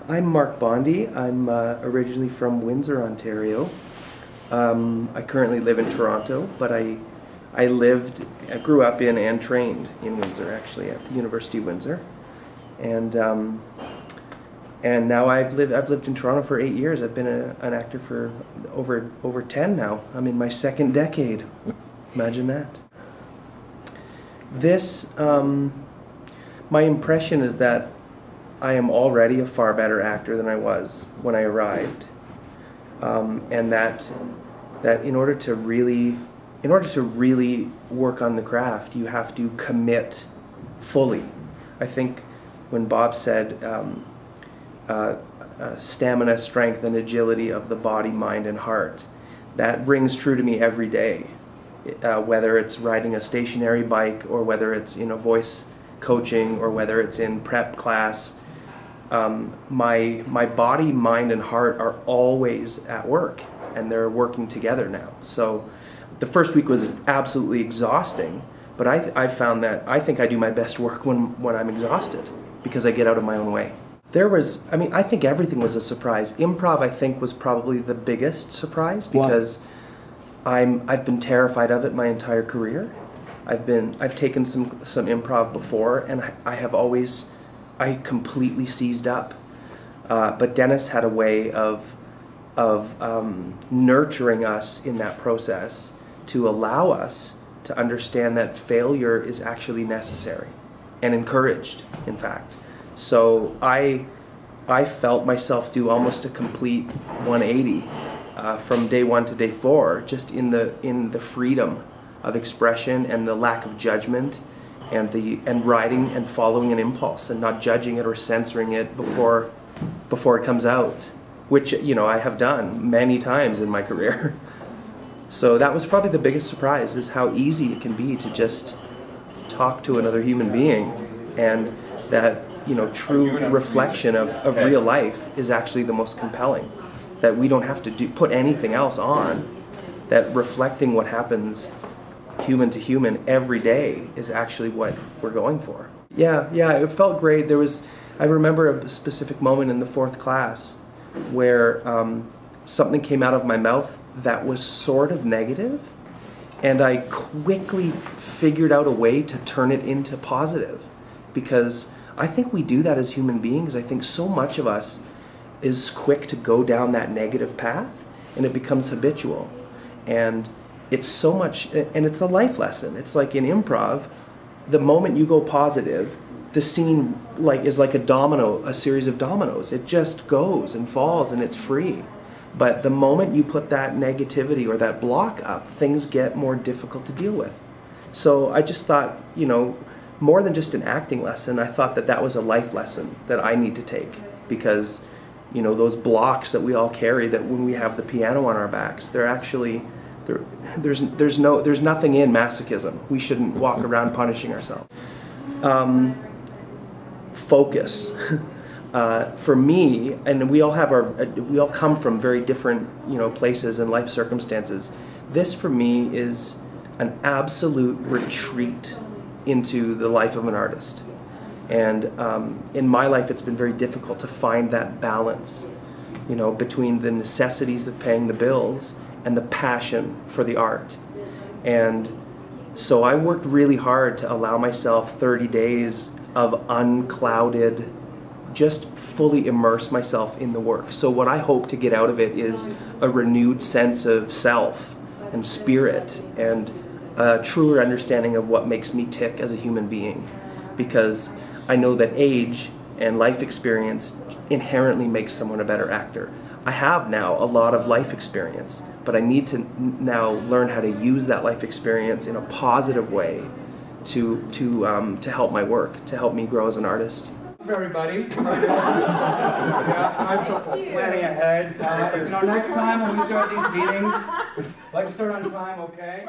I'm Marc Bondy. I'm originally from Windsor, Ontario. I currently live in Toronto, but I grew up in and trained in Windsor, actually, at the University of Windsor. And now I've lived in Toronto for 8 years. I've been an actor for over 10 now. I'm in my second decade. Imagine that. My impression is that I am already a far better actor than I was when I arrived, and that in order to really work on the craft, you have to commit fully. I think when Bob said stamina, strength, and agility of the body, mind, and heart, that rings true to me every day. Whether it's riding a stationary bike, or whether it's in a voice coaching, or whether it's in prep class, my body, mind, and heart are always at work, and they're working together now. So the first week was absolutely exhausting, but I found that I think I do my best work when I'm exhausted, because I get out of my own way. I think everything was a surprise. Improv, I think, was probably the biggest surprise, because I've been terrified of it my entire career. I've taken some improv before, and I completely seized up. But Dennis had a way of nurturing us in that process to allow us to understand that failure is actually necessary and encouraged, in fact. So I felt myself do almost a complete 180 from day 1 to day 4, just in the freedom of expression and the lack of judgment, and writing and following an impulse and not judging it or censoring it before it comes out, which I have done many times in my career. So that was probably the biggest surprise, is how easy it can be to just talk to another human being, and that true reflection of real life is actually the most compelling. That we don't have to put anything else on. That reflecting what happens human to human every day is actually what we're going for. Yeah, it felt great. I remember a specific moment in the 4th class where something came out of my mouth that was sort of negative, and I quickly figured out a way to turn it into positive, because I think we do that as human beings. I think so much of us is quick to go down that negative path, and it becomes habitual. And it's so much, and it's a life lesson. It's like in improv, the moment you go positive, the scene is like a series of dominoes. It just goes and falls, and it's free. But the moment you put that negativity or that block up, things get more difficult to deal with. So I just thought, more than just an acting lesson, I thought that was a life lesson that I need to take, because those blocks that we all carry, that when we have the piano on our backs, they're actually there's nothing in masochism. We shouldn't walk around punishing ourselves. Focus. For me, and we all come from very different places and life circumstances. This for me is an absolute retreat into the life of an artist. And in my life, it's been very difficult to find that balance, between the necessities of paying the bills and the passion for the art. And so I worked really hard to allow myself 30 days of unclouded, just fully immerse myself in the work. So what I hope to get out of it is a renewed sense of self and spirit, and a truer understanding of what makes me tick as a human being. Because I know that age and life experience inherently makes someone a better actor. I have now a lot of life experience, but I need to now learn how to use that life experience in a positive way to help my work, to help me grow as an artist. Everybody. I'm still planning ahead. Next time when we start these meetings, let's start on time, okay?